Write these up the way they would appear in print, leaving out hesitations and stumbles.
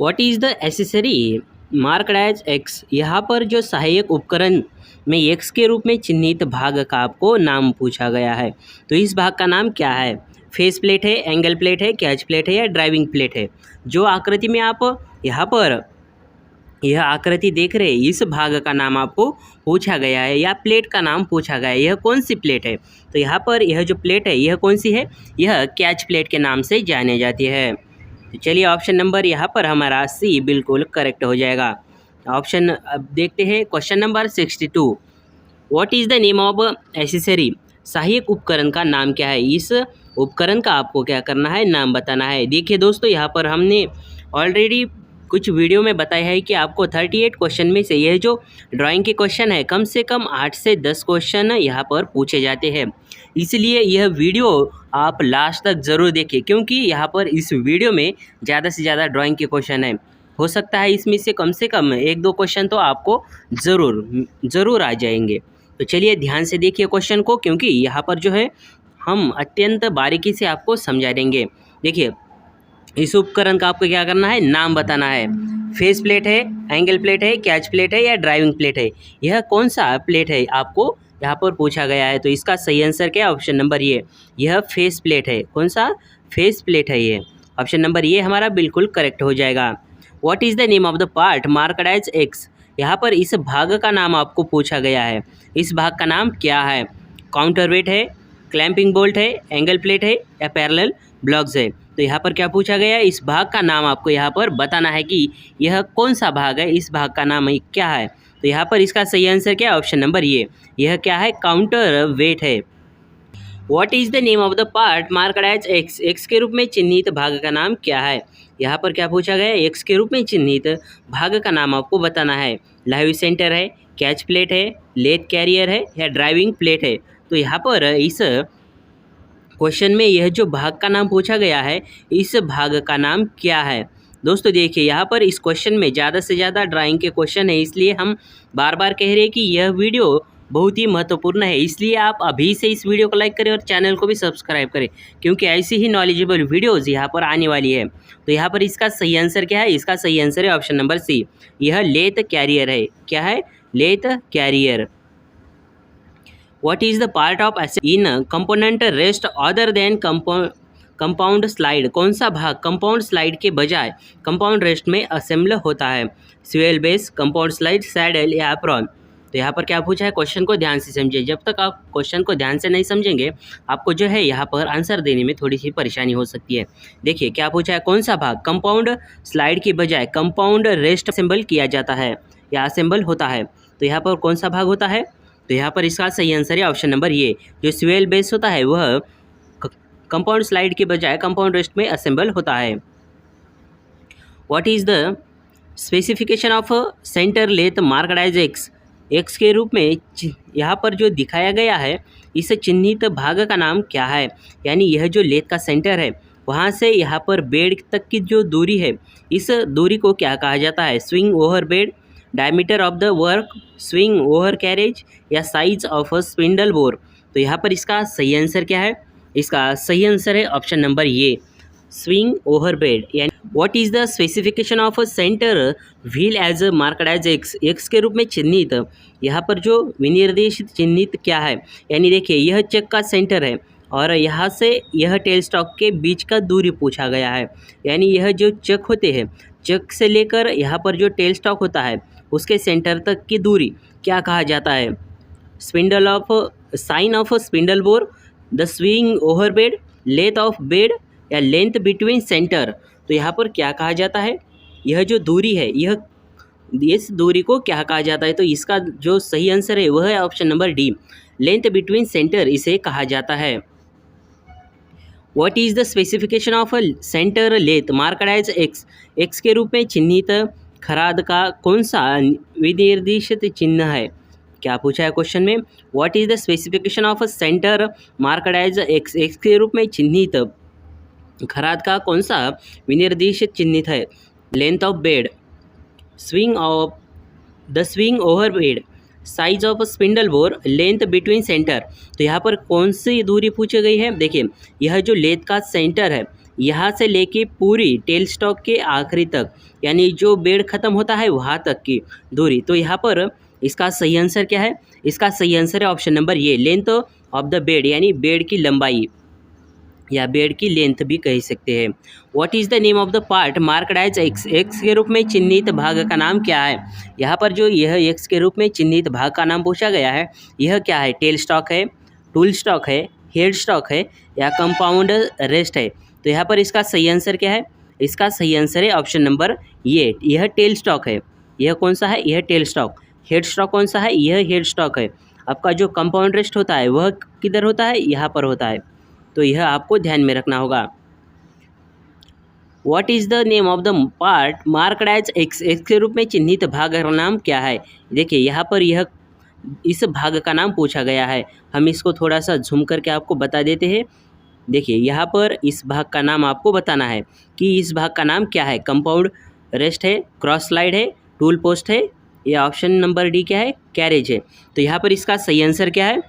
What is the accessory marked as X. यहाँ पर जो सहायक उपकरण में एक्स के रूप में चिन्हित भाग का आपको नाम पूछा गया है, तो इस भाग का नाम क्या है? फेस प्लेट है, एंगल प्लेट है, कैच प्लेट है या ड्राइविंग प्लेट है? जो आकृति में आप यहाँ पर यह आकृति देख रहे हैं, इस भाग का नाम आपको पूछा गया है या प्लेट का नाम पूछा गया है। यह कौन सी प्लेट है? तो यहाँ पर यह जो प्लेट है यह कौन सी है? यह कैच प्लेट के नाम से जानी जाती है। तो चलिए ऑप्शन नंबर यहाँ पर हमारा सी बिल्कुल करेक्ट हो जाएगा। ऑप्शन अब देखते हैं question number 62। What is the name of accessory. सहायक उपकरण का नाम क्या है? इस उपकरण का आपको क्या करना है? नाम बताना है। देखिए दोस्तों, यहाँ पर हमने ऑलरेडी कुछ वीडियो में बताया है कि आपको 38 क्वेश्चन में से यह जो ड्राइंग के क्वेश्चन है कम से कम 8 से 10 क्वेश्चन यहाँ पर पूछे जाते हैं। इसलिए यह वीडियो आप लास्ट तक ज़रूर देखें, क्योंकि यहाँ पर इस वीडियो में ज़्यादा से ज़्यादा ड्राइंग के क्वेश्चन है। हो सकता है इसमें से कम 1-2 क्वेश्चन तो आपको ज़रूर आ जाएंगे। तो चलिए ध्यान से देखिए क्वेश्चन को, क्योंकि यहाँ पर जो है हम अत्यंत बारीकी से आपको समझा देंगे। देखिए, इस उपकरण का आपको क्या करना है? नाम बताना है। फेस प्लेट है, एंगल प्लेट है, कैच प्लेट है या ड्राइविंग प्लेट है? यह कौन सा प्लेट है आपको यहाँ पर पूछा गया है? तो इसका सही आंसर क्या है? ऑप्शन नंबर ये, यह फेस प्लेट है। कौन सा? फेस प्लेट है ये। ऑप्शन नंबर ये हमारा बिल्कुल करेक्ट हो जाएगा। What is the name of the part marked as X. यहाँ पर इस भाग का नाम आपको पूछा गया है। इस भाग का नाम क्या है? काउंटर वेट है, क्लैंपिंग बोल्ट है, एंगल प्लेट है या पैरेलल ब्लॉक्स है? तो यहाँ पर क्या पूछा गया है? इस भाग का नाम आपको यहाँ पर बताना है कि यह कौन सा भाग है, इस भाग का नाम क्या है। तो यहाँ पर इसका सही आंसर क्या है? ऑप्शन नंबर ये, यह क्या है? काउंटर वेट है। What is the name of the part marked as X. X के रूप में चिन्हित भाग का नाम क्या है? यहाँ पर क्या पूछा गया है? एक्स के रूप में चिन्हित भाग का नाम आपको बताना है। लाइव सेंटर है, कैच प्लेट है, लेथ कैरियर है या ड्राइविंग प्लेट है? तो यहाँ पर इस क्वेश्चन में यह जो भाग का नाम पूछा गया है, इस भाग का नाम क्या है? दोस्तों देखिए, यहाँ पर इस क्वेश्चन में ज़्यादा से ज़्यादा ड्राइंग के क्वेश्चन है, इसलिए हम बार बार कह रहे हैं कि यह वीडियो बहुत ही महत्वपूर्ण है। इसलिए आप अभी से इस वीडियो को लाइक करें और चैनल को भी सब्सक्राइब करें, क्योंकि ऐसी ही नॉलेजेबल वीडियोज़ यहाँ पर आने वाली है। तो यहाँ पर इसका सही आंसर क्या है? इसका सही आंसर है ऑप्शन नंबर सी, यह लेथ कैरियर है। क्या है? Lathe carrier. What is the part of in component rest other than compound slide. कौन सा भाग कंपाउंड स्लाइड के बजाय कंपाउंड रेस्ट में असेंबल होता है? Swell base, compound slide, saddle या एप्रॉन? तो यहाँ पर क्या पूछा है? क्वेश्चन को ध्यान से समझिए। जब तक आप क्वेश्चन को ध्यान से नहीं समझेंगे, आपको जो है यहाँ पर आंसर देने में थोड़ी सी परेशानी हो सकती है। देखिए क्या पूछा है? कौन सा भाग कंपाउंड स्लाइड के बजाय कंपाउंड रेस्ट असेंबल किया जाता है या असेंबल होता है? तो यहाँ पर कौन सा भाग होता है? तो यहाँ पर इसका सही आंसर है ऑप्शन नंबर ये, जो स्वेल बेस होता है वह कंपाउंड स्लाइड के बजाय कंपाउंड रेस्ट में असेंबल होता है। What is the specification of centre lathe marked as X. X के रूप में यहाँ पर जो दिखाया गया है, इस चिन्हित भाग का नाम क्या है? यानी यह जो लेथ का सेंटर है, वहाँ से यहाँ पर बेड तक की जो दूरी है, इस दूरी को क्या कहा जाता है? Swing over bed, diameter of the work, swing over carriage या size of a spindle bore? तो यहाँ पर इसका सही आंसर क्या है? इसका सही आंसर है ऑप्शन नंबर ये, स्विंग ओवर बेड। यानी what is the specification of a centre wheel as marked as X. X के रूप में चिन्हित यहाँ पर जो विनिर्देशित चिन्हित क्या है? यानी देखिए, यह चक का सेंटर है और यहाँ से यह टेल स्टॉक के बीच का दूरी पूछा गया है। यानी यह जो चक होते हैं, चक से लेकर यहाँ पर जो टेल स्टॉक होता है उसके सेंटर तक की दूरी क्या कहा जाता है? Spindle of sine of spindle bore, the swing over bed, length of bed या लेंथ बिटवीन सेंटर? तो यहाँ पर क्या कहा जाता है? यह जो दूरी है, यह इस दूरी को क्या कहा जाता है? तो इसका जो सही आंसर है वह है option number D, length between centre इसे कहा जाता है। What is the specification of a centre lathe marked as X. X के रूप में चिन्हित खराद का कौन सा विनिर्देशित चिन्ह है? क्या पूछा है क्वेश्चन में? What is the specification of a centre marked as X. X के रूप में चिन्हित खराद का कौन सा विनिर्देशित चिन्हित है? Length of bed, swing of the swing over bed, size of spindle bore, length between centre? तो यहाँ पर कौन सी दूरी पूछी गई है? देखिए, यह जो लेथ का सेंटर है, यहाँ से लेके पूरी टेल स्टॉक के आखिरी तक, यानी जो बेड ख़त्म होता है वहाँ तक की दूरी। तो यहाँ पर इसका सही आंसर क्या है? इसका सही आंसर है option number A, length of the bed, यानी बेड की लंबाई या बेड की लेंथ भी कह सकते हैं। What is the name of the part marked as X? X के रूप में चिन्हित भाग का नाम क्या है? यहाँ पर जो यह एक्स के रूप में चिन्हित भाग का नाम पूछा गया है, यह क्या है? टेल स्टॉक है, टूल स्टॉक है, हेड स्टॉक है या कंपाउंड रेस्ट है? तो यहाँ पर इसका सही आंसर क्या है? इसका सही आंसर है ऑप्शन नंबर ये, यह टेल स्टॉक है। यह कौन सा है? यह टेल स्टॉक। हेड स्टॉक कौन सा है? यह हेड स्टॉक है। आपका जो कंपाउंड रेस्ट होता है वह किधर होता है? यहाँ पर होता है। तो यह आपको ध्यान में रखना होगा। What is the name of the part marked as X? X के रूप में चिन्हित भाग का नाम क्या है? देखिए यहाँ पर यह इस भाग का नाम पूछा गया है। हम इसको थोड़ा सा झूम करके आपको बता देते हैं। देखिए यहाँ पर इस भाग का नाम आपको बताना है कि इस भाग का नाम क्या है। कंपाउंड रेस्ट है, क्रॉस स्लाइड है, टूल पोस्ट है या ऑप्शन नंबर डी क्या है? कैरेज है। तो यहाँ पर इसका सही आंसर क्या है?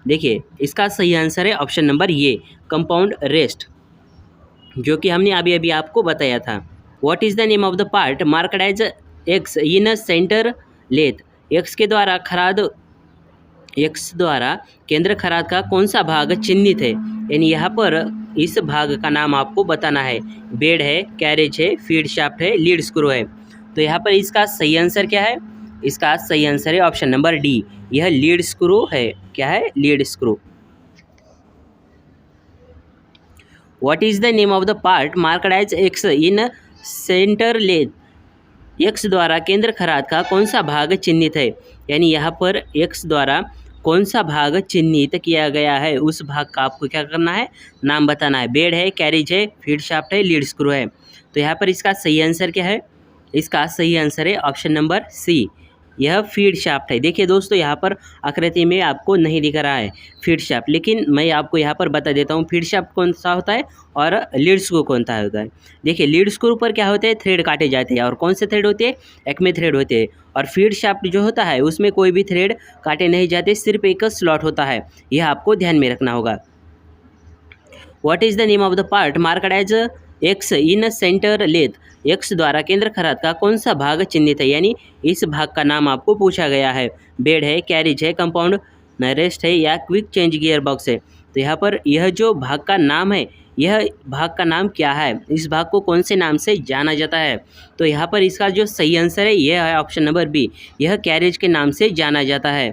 देखिए इसका सही आंसर है ऑप्शन नंबर ये, कंपाउंड रेस्ट, जो कि हमने अभी अभी आपको बताया था। What is the name of the part marked as X in center lathe? X द्वारा केंद्र खराद का कौन सा भाग चिन्हित है? यानी यहाँ पर इस भाग का नाम आपको बताना है। बेड है, कैरेज है, फीड शाफ्ट है, लीड स्क्रू है। तो यहाँ पर इसका सही आंसर क्या है? इसका सही आंसर है ऑप्शन नंबर डी, यह लीड स्क्रू है। क्या है? Lead screw. What is the name of the part marked as X in center lathe? X द्वारा केंद्र खराद का कौन सा भाग चिन्हित है? यानी यहाँ पर एक्स द्वारा कौन सा भाग चिन्हित किया गया है, उस भाग का आपको क्या करना है? नाम बताना है। बेड है, कैरेज है, फीड शाफ्ट है, लीड स्क्रू है। तो यहाँ पर इसका सही आंसर क्या है? इसका सही आंसर है ऑप्शन नंबर सी, यह फीड शाफ्ट है। देखिए दोस्तों यहाँ पर आकृति में आपको नहीं दिख रहा है फीड शाफ्ट, लेकिन मैं आपको यहाँ पर बता देता हूँ फीड शाफ्ट कौन सा होता है और लीड स्क्रू कौन सा होता है। देखिए लीड स्क्रू पर क्या होते हैं? थ्रेड काटे जाते हैं। और कौन से थ्रेड होते हैं? एक्मे थ्रेड होते हैं। और फीड शाफ्ट जो होता है उसमें कोई भी थ्रेड काटे नहीं जाते, सिर्फ एक स्लॉट होता है। यह आपको ध्यान में रखना होगा। What is the name of the part marked as X in center lathe? X द्वारा केंद्र खराद का कौन सा भाग चिन्हित है? यानी इस भाग का नाम आपको पूछा गया है। बेड है, कैरेज है, कंपाउंड रेस्ट है या क्विक चेंज गियर बॉक्स है? तो यहाँ पर यह जो भाग का नाम है, यह भाग का नाम क्या है? इस भाग को कौन से नाम से जाना जाता है? तो यहाँ पर इसका जो सही आंसर है यह है ऑप्शन नंबर बी, यह कैरेज के नाम से जाना जाता है।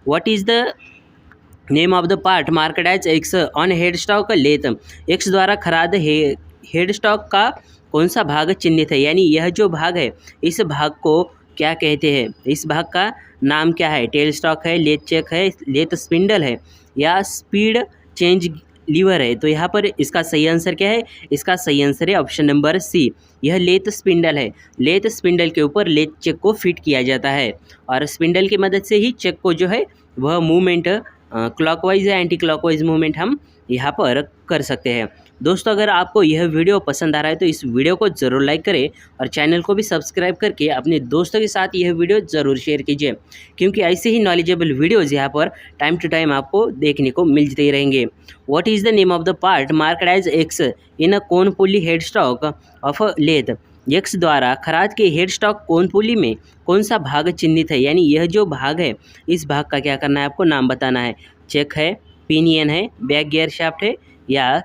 What is the name of the part marked as X on head stock lathe? X द्वारा खराद हेड स्टॉक का कौन सा भाग चिन्हित है? यानी यह जो भाग है, इस भाग को क्या कहते हैं? इस भाग का नाम क्या है? टेल स्टॉक है, लेथ चेक है, लेथ स्पिंडल है या स्पीड चेंज लीवर है? तो यहाँ पर इसका सही आंसर क्या है? इसका सही आंसर है ऑप्शन नंबर सी, यह लेथ स्पिंडल है। लेथ स्पिंडल के ऊपर लेथ चेक को फिट किया जाता है और स्पिंडल की मदद से ही चेक को जो है वह मूवमेंट क्लॉकवाइज या एंटी क्लॉकवाइज मूवमेंट हम यहाँ पर कर सकते हैं। दोस्तों अगर आपको यह वीडियो पसंद आ रहा है तो इस वीडियो को ज़रूर लाइक करें और चैनल को भी सब्सक्राइब करके अपने दोस्तों के साथ यह वीडियो ज़रूर शेयर कीजिए, क्योंकि ऐसे ही नॉलेजेबल वीडियोज़ यहाँ पर टाइम टू टाइम आपको देखने को मिलते रहेंगे। What is the name of the part marked as X in a cone pulley head stock of lathe? X द्वारा खराद के हेड स्टॉक कोन पुली में कौन सा भाग चिन्हित है? यानी यह जो भाग है, इस भाग का क्या करना है? आपको नाम बताना है। चेक है, पिनियन है, बैक गियर शाफ्ट है या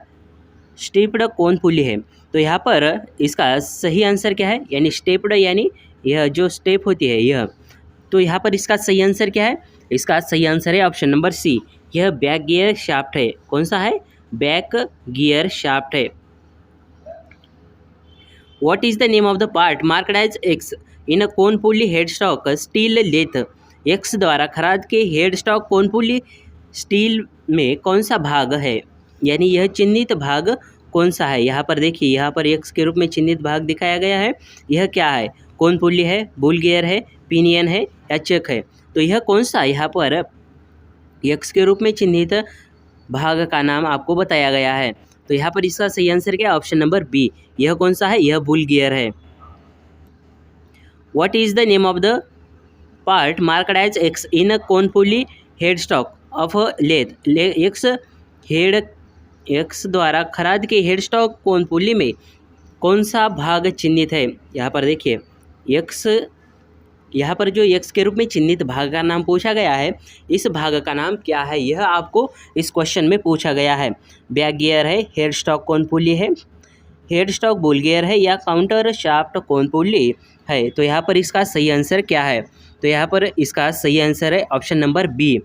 स्टेप्ड कोन पुली है? तो यहाँ पर इसका सही आंसर क्या है? यानी स्टेप्ड, यानी यह जो स्टेप होती है यह। तो यहाँ पर इसका सही आंसर क्या है? इसका सही आंसर है ऑप्शन नंबर सी, यह बैक गियर शाफ्ट है। कौन सा है? बैक गियर शाफ्ट है। What is the name of the part marked as X in a cone pulley head stock steel lathe? X द्वारा खराद के head stock cone pulley steel में कौन सा भाग है? यानी यह चिन्हित भाग कौन सा है? यहाँ पर देखिए, यहाँ पर एक्स के रूप में चिन्हित भाग दिखाया गया है। यह क्या है? कोन पुली है, बुल गियर है, पिनियन है या चेक है? तो यह कौन सा यहाँ पर एक्स के रूप में चिन्हित भाग का नाम आपको बताया गया है? तो यहाँ पर इसका सही आंसर क्या है? ऑप्शन नंबर बी, यह कौन सा है? यह बुल गियर है। What is the name of the part marked as X in a cone pulley head stock of lathe? X head X द्वारा खराद के हेड स्टॉक पोर्टफोलियो में कौन सा भाग चिन्हित है? यहाँ पर देखिए एक्स, यहाँ पर जो एक्स के रूप में चिन्हित भाग का नाम पूछा गया है, इस भाग का नाम क्या है, यह आपको इस क्वेश्चन में पूछा गया है। बैक गियर है, हेड स्टॉक कौन पुली है, हेड स्टॉक बॉल गियर है, या काउंटर शाफ्ट कौन पुली है? तो यहाँ पर इसका सही आंसर क्या है? तो यहाँ पर इसका सही आंसर है ऑप्शन नंबर बी,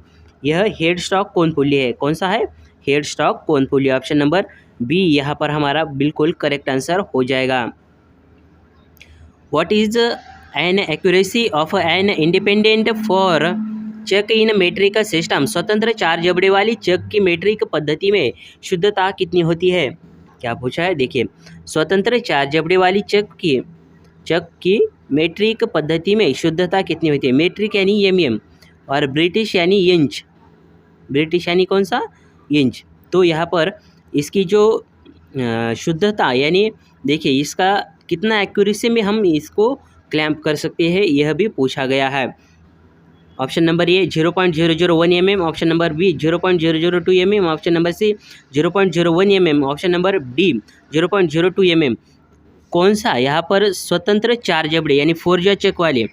यह हेड स्टॉक कौन पुली है। कौन सा है? हेड स्टॉक कौन पुली, ऑप्शन नंबर बी यहाँ पर हमारा बिल्कुल करेक्ट आंसर हो जाएगा। What is an accuracy of an independent four check in metric system? स्वतंत्र चार जबड़े वाली चेक की मेट्रिक पद्धति में शुद्धता कितनी होती है? क्या पूछा है? देखिए स्वतंत्र चार जबड़े वाली चेक की मेट्रिक पद्धति में शुद्धता कितनी होती है? मेट्रिक यानी एमएम और ब्रिटिश यानी इंच, ब्रिटिश यानी कौन सा? इंच। तो यहाँ पर इसकी जो शुद्धता यानी देखिए इसका कितना एक्यूरेसी में हम इसको क्लैंप कर सकते हैं, यह भी पूछा गया है। Option number A 0.001 mm, option number B 0.002 mm, option number C 0.01 mm, option number D 0.02 mm। कौन सा यहाँ पर स्वतंत्र चार जबड़े यानी 4 जा चेक वाले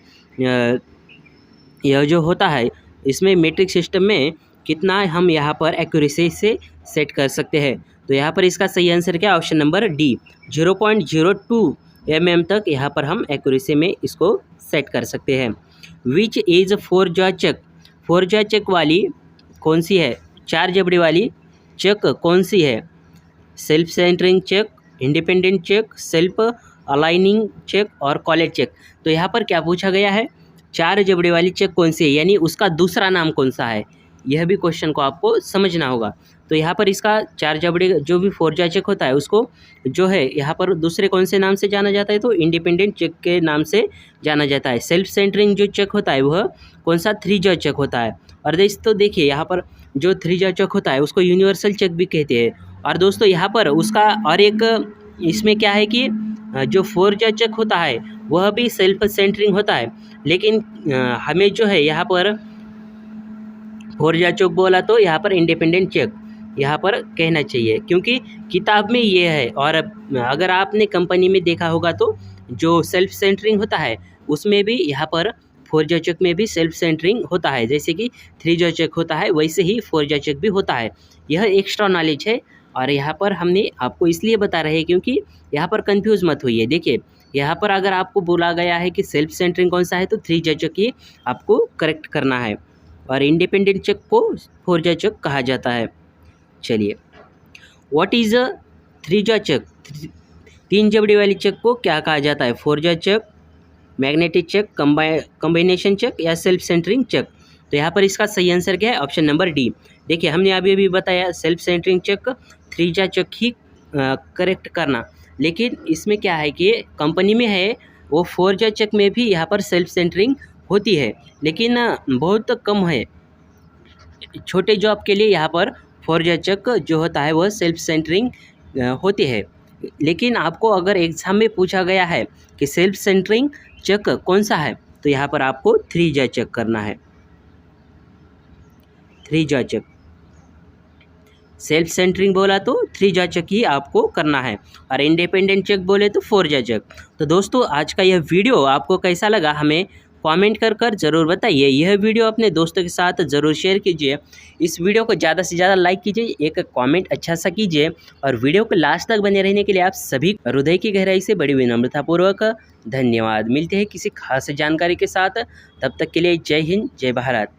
यह जो होता है, इसमें मेट्रिक सिस्टम में कितना हम यहाँ पर एक्यूरेसी से सेट कर सकते हैं? तो यहाँ पर इसका सही आंसर क्या? ऑप्शन नंबर डी 0.02 mm तक यहाँ पर हम एक्यूरेसी में इसको सेट कर सकते हैं। Which is 4 jaw check, 4 jaw check वाली कौन सी है? चार जबड़े वाली चेक कौन सी है? Self centering check, independent check, self aligning check और कॉलेज चेक। तो यहाँ पर क्या पूछा गया है? चार जबड़े वाली चेक कौन सी है, यानी उसका दूसरा नाम कौन सा है, यह भी क्वेश्चन को आपको समझना होगा। तो यहाँ पर इसका चार जबड़े जो भी 4 जा चेक होता है उसको जो है यहाँ पर दूसरे कौन से नाम से जाना जाता है? तो इंडिपेंडेंट चेक के नाम से जाना जाता है। सेल्फ सेंटरिंग जो चेक होता है वह कौन सा? 3 जा चेक होता है। और दोस्तों देखिए यहाँ पर जो 3 जा चेक होता है उसको यूनिवर्सल चेक भी कहते हैं। और दोस्तों यहाँ पर उसका और एक इसमें क्या है कि जो 4 जा चेक होता है वह भी सेल्फ सेंटरिंग होता है, लेकिन हमें जो है यहाँ पर 4 जा चेक बोला तो यहाँ पर इंडिपेंडेंट चेक यहाँ पर कहना चाहिए, क्योंकि किताब में ये है। और अगर आपने कंपनी में देखा होगा तो जो सेल्फ सेंटरिंग होता है उसमें भी यहाँ पर 4 जा चेक में भी सेल्फ सेंटरिंग होता है, जैसे कि 3 जा चेक होता है वैसे ही 4 जा चेक भी होता है। यह एक्स्ट्रा नॉलेज है और यहाँ पर हमने आपको इसलिए बता रहे हैं क्योंकि यहाँ पर कंफ्यूज मत होइए। देखिए यहाँ पर अगर आपको बोला गया है कि सेल्फ सेंटरिंग कौन सा है तो 3 जा चेक ही आपको करेक्ट करना है, और इंडिपेंडेंट चेक को 4 जा चेक कहा जाता है। चलिए, व्हाट इज़ अ 3 जा चेक? 3 जबड़े वाली चेक को क्या कहा जाता है? 4 jaw check, magnetic check, combination check या सेल्फ सेंटरिंग चेक? तो यहाँ पर इसका सही आंसर क्या है? Option number D. देखिए हमने अभी बताया सेल्फ सेंटरिंग चेक 3 जा चेक ही करेक्ट करना, लेकिन इसमें क्या है कि कंपनी में है वो 4 जा चेक में भी यहाँ पर सेल्फ सेंटरिंग होती है, लेकिन बहुत कम है। छोटे जॉब के लिए यहाँ पर 4 जा चेक जो होता है वह सेल्फ सेंटरिंग होती है। लेकिन आपको अगर एग्ज़ाम में पूछा गया है कि सेल्फ सेंटरिंग चेक कौन सा है, तो यहाँ पर आपको 3 जा चेक करना है। 3 जा चेक, सेल्फ सेंटरिंग बोला तो 3 जा चेक ही आपको करना है, और इंडिपेंडेंट चेक बोले तो 4 जा चेक। तो दोस्तों आज का यह वीडियो आपको कैसा लगा हमें कमेंट कर ज़रूर बताइए। यह वीडियो अपने दोस्तों के साथ ज़रूर शेयर कीजिए। इस वीडियो को ज़्यादा से ज़्यादा लाइक कीजिए, एक कमेंट अच्छा सा कीजिए, और वीडियो को लास्ट तक बने रहने के लिए आप सभी हृदय की गहराई से बड़ी विनम्रतापूर्वक धन्यवाद। मिलते हैं किसी खास जानकारी के साथ, तब तक के लिए जय हिंद, जय भारत।